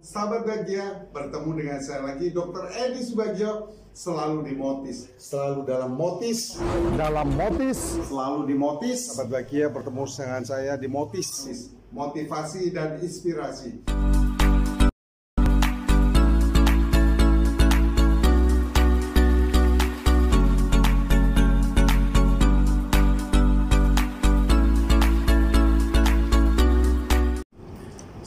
Sahabat Bahagia, bertemu dengan saya lagi Dr. Edi Subagio, selalu di Motis, selalu dalam Motis, selalu di Motis. Sahabat Bahagia, bertemu dengan saya di Motis, motivasi dan inspirasi.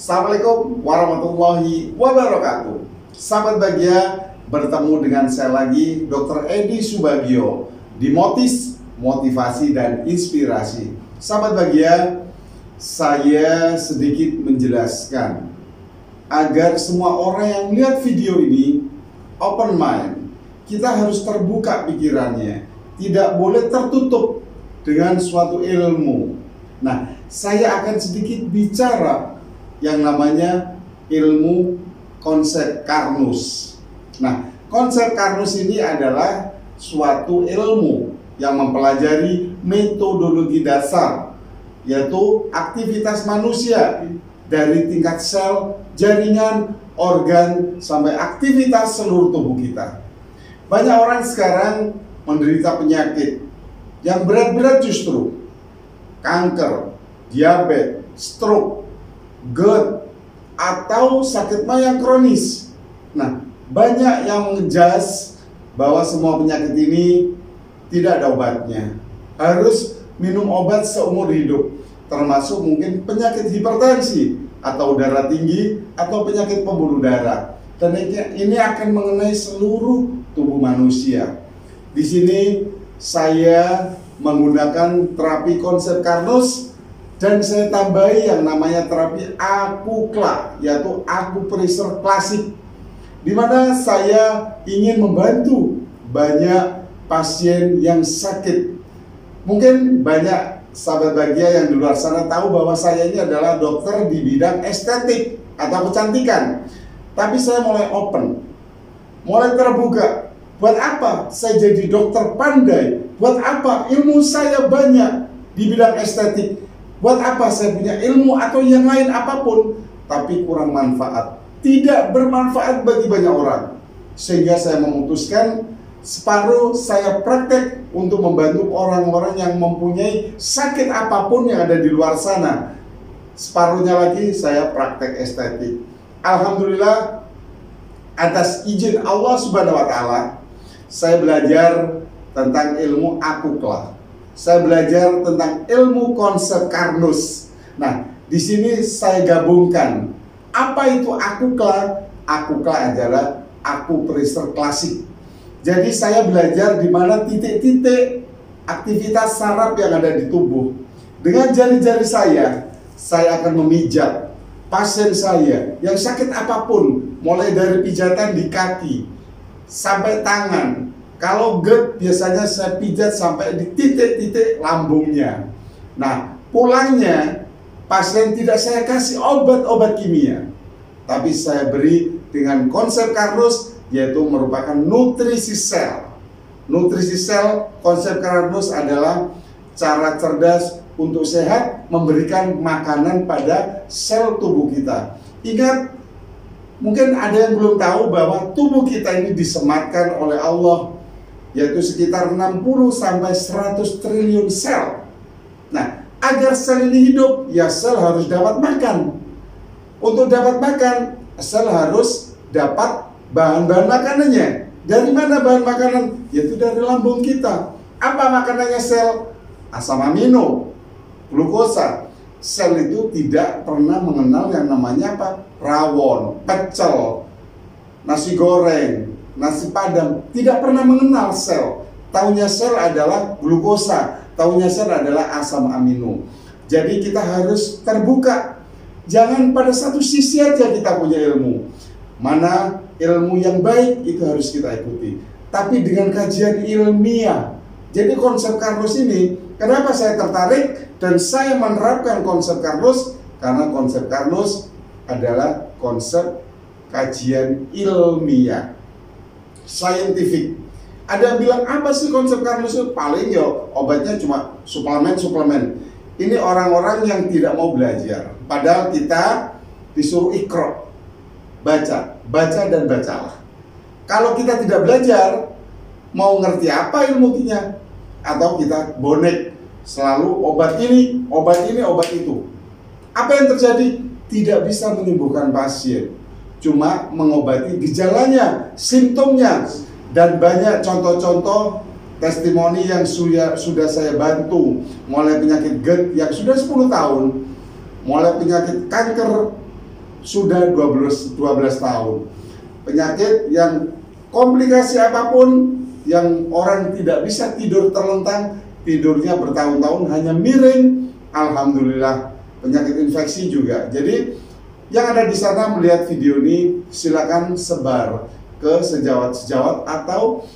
Assalamualaikum warahmatullahi wabarakatuh. Sahabat Bahagia, bertemu dengan saya lagi Dr. Edi Subagio di Motis, motivasi dan inspirasi. Sahabat Bahagia, saya sedikit menjelaskan agar semua orang yang melihat video ini open mind. Kita harus terbuka pikirannya, tidak boleh tertutup dengan suatu ilmu. Nah, saya akan sedikit bicara yang namanya ilmu konsep Karnus. Nah, konsep Karnus ini adalah suatu ilmu yang mempelajari metodologi dasar, yaitu aktivitas manusia dari tingkat sel, jaringan, organ, sampai aktivitas seluruh tubuh kita. Banyak orang sekarang menderita penyakit yang berat-berat, justru kanker, diabetes, stroke, GERD, atau sakit mah yang kronis. Nah, banyak yang mengejas bahwa semua penyakit ini tidak ada obatnya, harus minum obat seumur hidup, termasuk mungkin penyakit hipertensi atau darah tinggi atau penyakit pembuluh darah. Dan ini akan mengenai seluruh tubuh manusia. Di sini saya menggunakan terapi konsep Karnus, dan saya tambahi yang namanya terapi Akukla, yaitu akupressure klasik, di mana saya ingin membantu banyak pasien yang sakit. Mungkin banyak sahabat Bahagia yang di luar sana tahu bahwa saya ini adalah dokter di bidang estetik atau kecantikan. Tapi saya mulai open, mulai terbuka. Buat apa saya jadi dokter pandai? Buat apa ilmu saya banyak di bidang estetik? Buat apa saya punya ilmu atau yang lain apapun, tapi kurang manfaat, tidak bermanfaat bagi banyak orang. Sehingga saya memutuskan separuh saya praktek untuk membantu orang-orang yang mempunyai sakit apapun yang ada di luar sana. Separuhnya lagi saya praktek estetik. Alhamdulillah, atas izin Allah Subhanahu wa Ta'ala, saya belajar tentang ilmu Akukla. Saya belajar tentang ilmu konsep Karnus. Nah, di sini saya gabungkan. Apa itu Akukla? Akukla adalah akupressure klasik. Jadi saya belajar di mana titik-titik aktivitas saraf yang ada di tubuh. Dengan jari-jari saya akan memijat pasien saya yang sakit apapun, mulai dari pijatan di kaki sampai tangan. Kalau GERD biasanya saya pijat sampai di titik-titik lambungnya. Nah, pulangnya pasien tidak saya kasih obat-obat kimia, tapi saya beri dengan konsep Karnus, yaitu merupakan nutrisi sel. Nutrisi sel, konsep Karnus adalah cara cerdas untuk sehat, memberikan makanan pada sel tubuh kita. Ingat, mungkin ada yang belum tahu bahwa tubuh kita ini disematkan oleh Allah, yaitu sekitar 60-100 triliun sel. Nah, agar sel ini hidup, ya sel harus dapat makan. Untuk dapat makan, sel harus dapat bahan-bahan makanannya. Dari mana bahan makanan? Yaitu dari lambung kita. Apa makanannya sel? Asam amino, glukosa. Sel itu tidak pernah mengenal yang namanya apa? Rawon, pecel, nasi goreng, nasi padang, tidak pernah mengenal sel. Taunya sel adalah glukosa, taunya sel adalah asam amino. Jadi kita harus terbuka. Jangan pada satu sisi aja kita punya ilmu. Mana ilmu yang baik itu harus kita ikuti, tapi dengan kajian ilmiah. Jadi konsep Karnus ini, kenapa saya tertarik dan saya menerapkan konsep Karnus? Karena konsep Karnus adalah konsep kajian ilmiah, scientific. Ada yang bilang, apa sih konsep Karnus itu? Paling ya obatnya cuma suplemen. Ini orang-orang yang tidak mau belajar. Padahal kita disuruh ikro. baca dan bacalah. Kalau kita tidak belajar, mau ngerti apa ilmunya? Atau kita bonek, selalu obat ini, obat itu. Apa yang terjadi? Tidak bisa menyembuhkan pasien, cuma mengobati gejalanya, simptomnya. Dan banyak contoh-contoh testimoni yang sudah saya bantu, mulai penyakit GERD yang sudah 10 tahun, mulai penyakit kanker sudah 12 tahun, penyakit yang komplikasi apapun, yang orang tidak bisa tidur terlentang, tidurnya bertahun-tahun hanya miring, alhamdulillah. Penyakit infeksi juga. Jadi yang ada di sana melihat video ini, silakan sebar ke sejawat-sejawat atau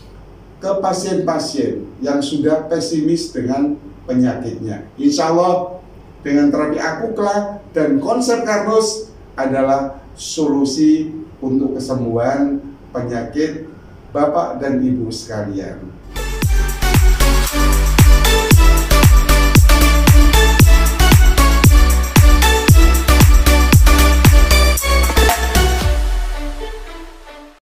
ke pasien-pasien yang sudah pesimis dengan penyakitnya. Insya Allah dengan terapi Akukla dan konsep Carlos adalah solusi untuk kesembuhan penyakit Bapak dan Ibu sekalian.